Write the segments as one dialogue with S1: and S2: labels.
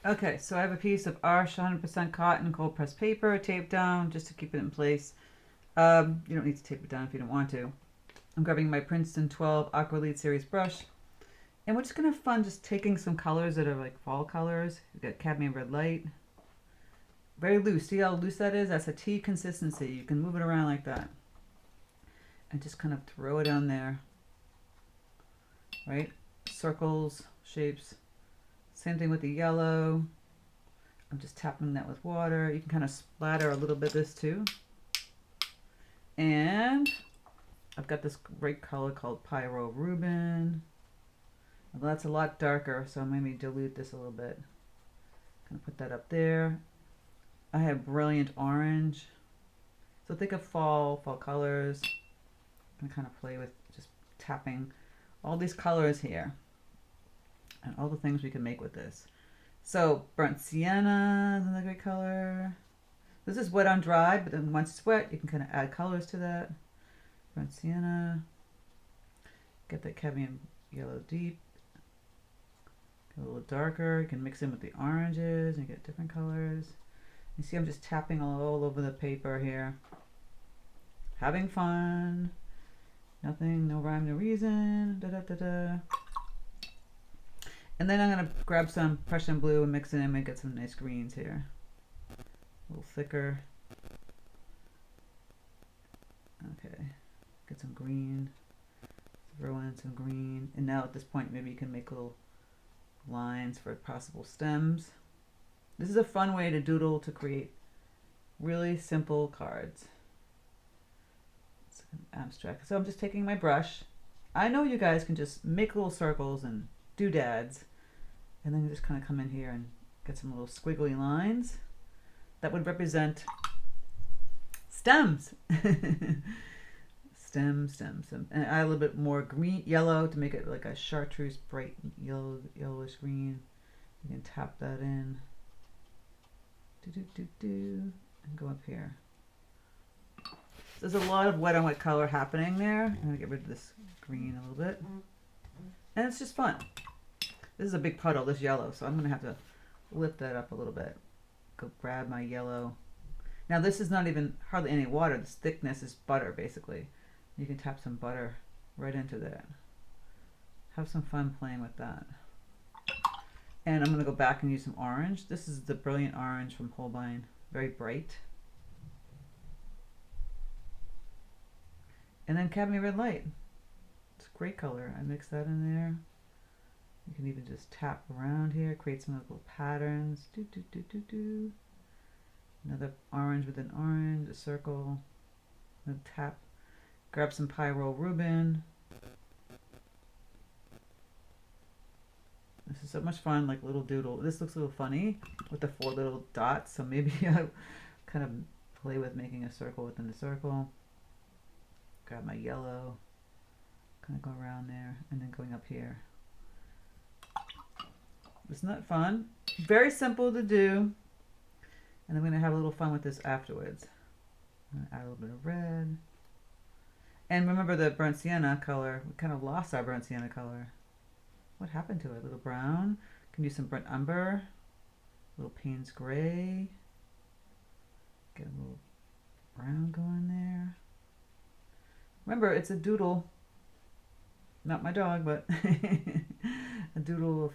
S1: Okay, so I have a piece of Arsh 100% cotton cold pressed paper taped down just to keep it in place. You don't need to tape it down if you don't want to. I'm grabbing my Princeton 12 Aqua Lead Series brush. And we're just going to have fun just taking some colors that are like fall colors. We've got cadmium red light. Very loose. See how loose that is? That's a tea consistency. You can move it around like that. And just kind of throw it on there. Right? Circles, shapes. Same thing with the yellow. I'm just tapping that with water. You can kind of splatter a little bit of this too. And I've got this great color called pyrol Rubin. Well, that's a lot darker, so maybe dilute this a little bit. Kind of put that up there. I have brilliant orange. So think of fall colors. I'm gonna kind of play with just tapping all these colors here and all the things we can make with this. So burnt sienna is another great color. This is wet on dry, but then once it's wet, you can kind of add colors to that. Burnt sienna. Get that cadmium yellow deep. Get a little darker. You can mix in with the oranges and get different colors. You see I'm just tapping all over the paper here. Having fun. Nothing, no rhyme, no reason. Da da da da. And then I'm going to grab some Prussian blue and mix it in and get some nice greens here. A little thicker. Okay. Get some green. Throw in some green. And now at this point, maybe you can make little lines for possible stems. This is a fun way to doodle to create really simple cards. It's abstract. So I'm just taking my brush. I know you guys can just make little circles and doodads, and then you just kind of come in here and get some little squiggly lines that would represent stems. Stem, and add a little bit more green, yellow to make it like a chartreuse, bright yellowish green. You can tap that in. And go up here. So there's a lot of wet on wet color happening there. I'm gonna get rid of this green a little bit, and it's just fun. This is a big puddle, this yellow, so I'm gonna have to lift that up a little bit. Go grab my yellow. Now this is not even hardly any water. This thickness is butter, basically. You can tap some butter right into that. Have some fun playing with that. And I'm gonna go back and use some orange. This is the brilliant orange from Holbein, very bright. And then cadmium red light. It's a great color. I mix that in there. You can even just tap around here, create some little patterns. Another orange with an orange, a circle, and tap. Grab some pyrol Rubin. This is so much fun, like little doodle. This looks a little funny with the 4 little dots, so maybe I'll kind of play with making a circle within the circle. Grab my yellow, kind of go around there, and then going up here. Isn't that fun? Very simple to do. And I'm going to have a little fun with this afterwards. I'm going to add a little bit of red. And remember the burnt sienna color. We kind of lost our burnt sienna color. What happened to it? A little brown. Can use some burnt umber. A little Paynes gray. Get a little brown going there. Remember, it's a doodle. Not my dog, but a doodle of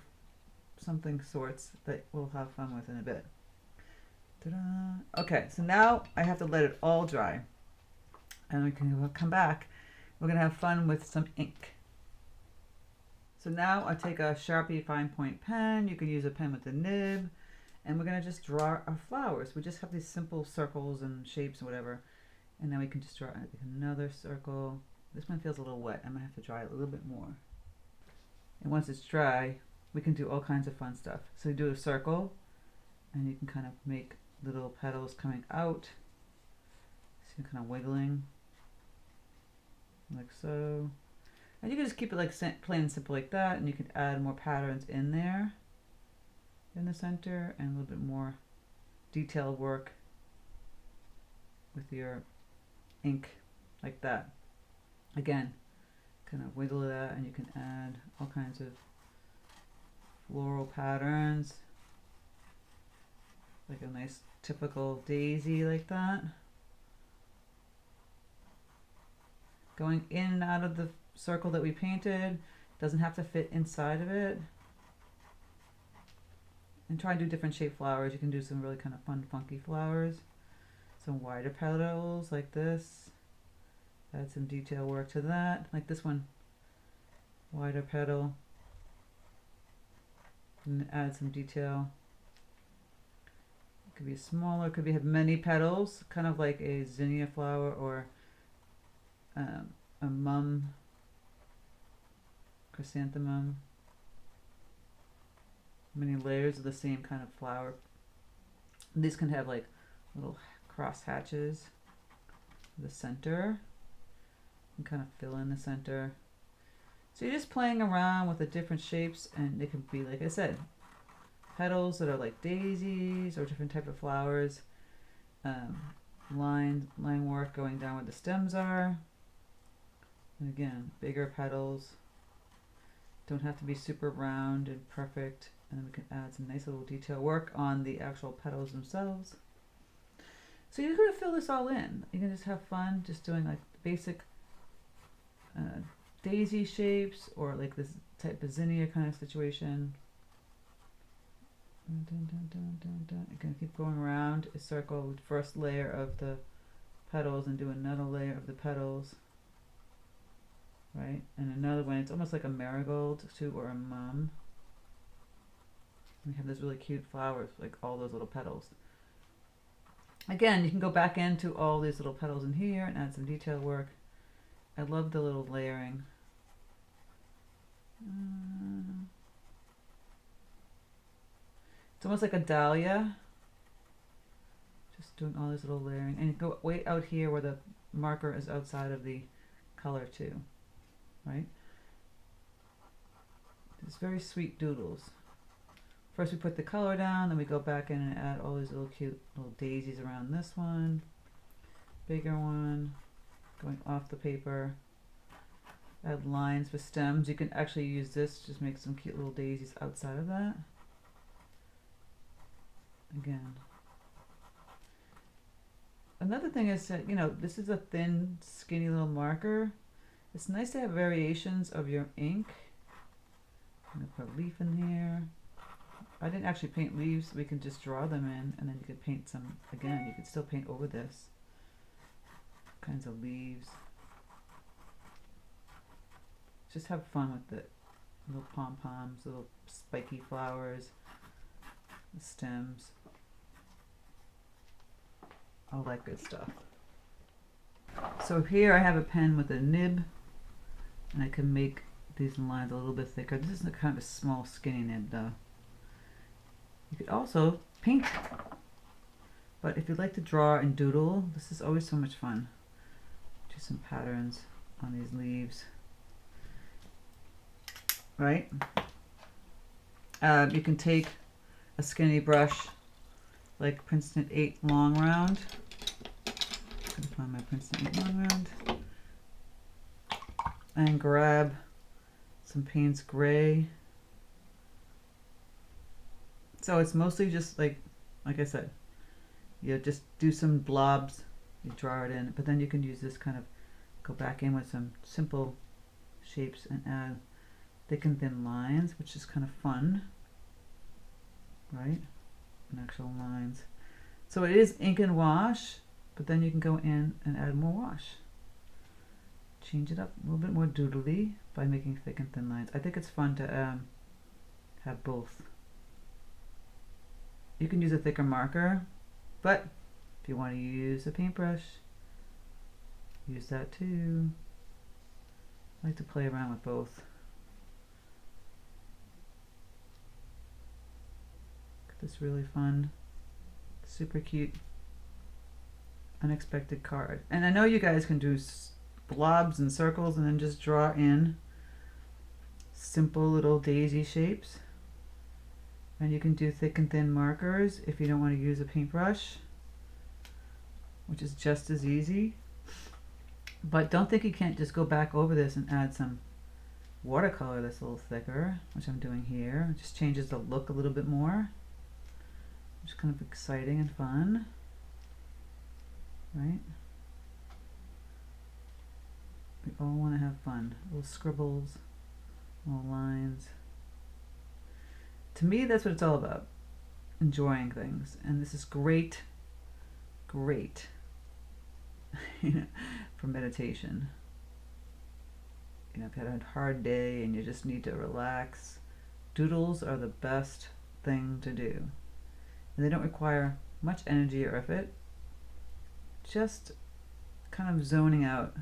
S1: something sorts that we'll have fun with in a bit. Ta-da. Okay, so now I have to let it all dry. And we can come back. We're going to have fun with some ink. So now I take a Sharpie fine point pen. You can use a pen with a nib. And we're going to just draw our flowers. We just have these simple circles and shapes and whatever. And then we can just draw another circle. This one feels a little wet. I'm going to have to dry it a little bit more. And once it's dry, we can do all kinds of fun stuff. So you do a circle, and you can kind of make little petals coming out. So you're kind of wiggling, like so. And you can just keep it like plain and simple like that, and you can add more patterns in there, in the center, and a little bit more detailed work with your ink, like that. Again, kind of wiggle that, and you can add all kinds of floral patterns. like a nice typical daisy like that. Going in and out of the circle that we painted, doesn't have to fit inside of it. And try and do different shaped flowers. You can do some really kind of fun, funky flowers. Some wider petals like this. Add some detail work to that, like this one. Wider petal. And add some detail. It could be smaller, could be have many petals, kind of like a zinnia flower or a mum chrysanthemum. Many layers of the same kind of flower. And these can have like little cross hatches in the center and kind of fill in the center. So you're just playing around with the different shapes, and it can be, like I said, petals that are like daisies or different type of flowers. Line work going down where the stems are. And again, bigger petals. Don't have to be super round and perfect. And then we can add some nice little detail work on the actual petals themselves. So you're going to fill this all in. You can just have fun just doing like basic daisy shapes or like this type of zinnia kind of situation. You're going to keep going around a circle with first layer of the petals and do another layer of the petals. Right? And another one, it's almost like a marigold too, or a mum. We have those really cute flowers, like all those little petals. Again, you can go back into all these little petals in here and add some detail work. I love the little layering. It's almost like a dahlia. Just doing all this little layering. And go way out here where the marker is outside of the color too. Right? It's very sweet doodles. First we put the color down, then we go back in and add all these little cute little daisies around this one. Bigger one. Going off the paper. Add lines for stems. You can actually use this, just make some cute little daisies outside of that. Again. Another thing is that, you know, this is a thin, skinny little marker. It's nice to have variations of your ink. I'm going to put a leaf in here. I didn't actually paint leaves. We can just draw them in, and then you could paint some, again, you could still paint over this. Kinds of leaves. Just have fun with it. Little pom-poms, little spiky flowers, the stems. All that good stuff. So here I have a pen with a nib, and I can make these lines a little bit thicker. This is a kind of a small skinny nib though. You could also paint, but if you'd like to draw and doodle, this is always so much fun. Do some patterns on these leaves. Right? You can take a skinny brush like Princeton 8 long round. I'm gonna find my Princeton 8 long round. And grab some Paynes gray. So it's mostly just like I said, you just do some blobs, you draw it in, but then you can use this kind of, go back in with some simple shapes and add thick and thin lines, which is kind of fun, right? And actual lines. So it is ink and wash, but then you can go in and add more wash. Change it up a little bit more doodly by making thick and thin lines. I think it's fun to have both. You can use a thicker marker, but if you want to use a paintbrush, use that too. I like to play around with both. This really fun, super cute, unexpected card. And I know you guys can do blobs and circles and then just draw in simple little daisy shapes. And you can do thick and thin markers if you don't want to use a paintbrush, which is just as easy. But don't think you can't just go back over this and add some watercolor that's a little thicker, which I'm doing here. It just changes the look a little bit more. which is kind of exciting and fun, right? We all want to have fun. Little scribbles, little lines. To me, that's what it's all about. Enjoying things. And this is great, great for meditation. You know, if you had a hard day and you just need to relax, doodles are the best thing to do. And they don't require much energy or effort. Just kind of zoning out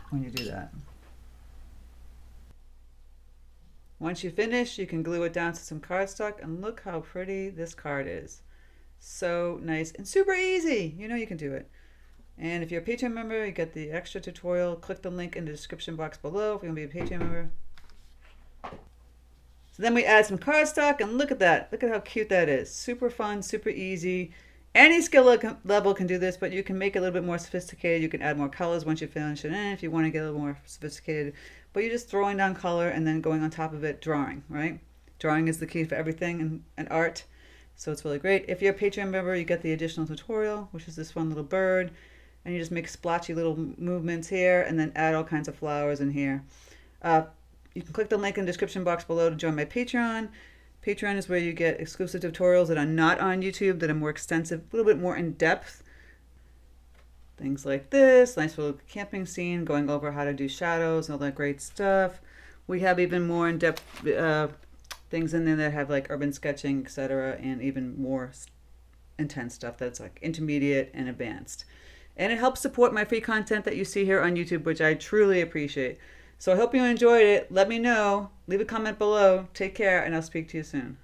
S1: when you do that. Once you finish, you can glue it down to some cardstock, and look how pretty this card is. So nice and super easy. You know you can do it. And if you're a Patreon member, you get the extra tutorial. Click the link in the description box below if you want to be a Patreon member. So then we add some cardstock, and look at that. Look at how cute that is. Super fun, super easy. Any skill level can do this, but you can make it a little bit more sophisticated. You can add more colors once you finish it in if you want to get a little more sophisticated. But you're just throwing down color and then going on top of it, drawing, right? Drawing is the key for everything in art. So it's really great. If you're a Patreon member, you get the additional tutorial, which is this fun little bird. And you just make splotchy little movements here and then add all kinds of flowers in here. You can click the link in the description box below to join my Patreon. Patreon is where you get exclusive tutorials that are not on YouTube, that are more extensive, a little bit more in depth. Things like this, nice little camping scene, going over how to do shadows and all that great stuff. We have even more in-depth things in there that have like urban sketching, etc., and even more intense stuff that's like intermediate and advanced. And it helps support my free content that you see here on YouTube, which I truly appreciate. So I hope you enjoyed it. Let me know. Leave a comment below. Take care, and I'll speak to you soon.